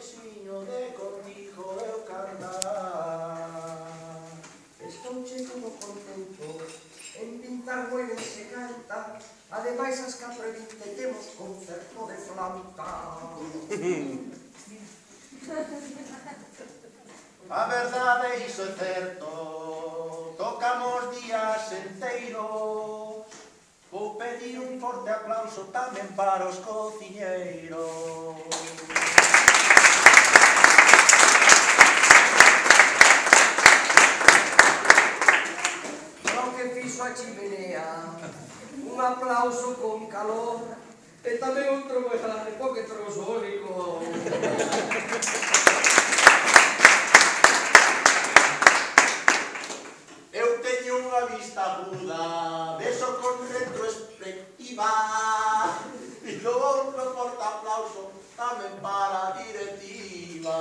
Ursiño, de contigo eu cantar. Estou chegando contento, en pintar moi ben se canta. Ademais, as 4:20 temos concerto de flauta. A verdade, iso é certo, tocamos días enteiros. Vou pedir un forte aplauso tamén para os cociñeiros. Lo que fixo a chimenea, un aplauso con calor, e tamén outro moi grande, porque trouxo o licor. Eu teño unha vista aguda, beso con retrospectiva, e do outro forte aplauso tamén para a directiva.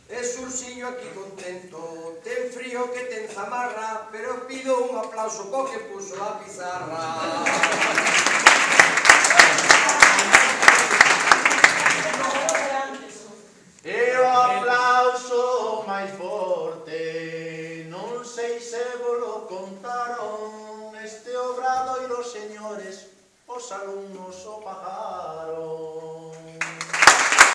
Es Ursiño aquí contento, ten frío que ten zamarra, pero pido un aplauso co que puso a pizarra. E o aplauso máis forte, non sei se vos lo contaron, este obradoiro, señores, os alumnos o pagaron.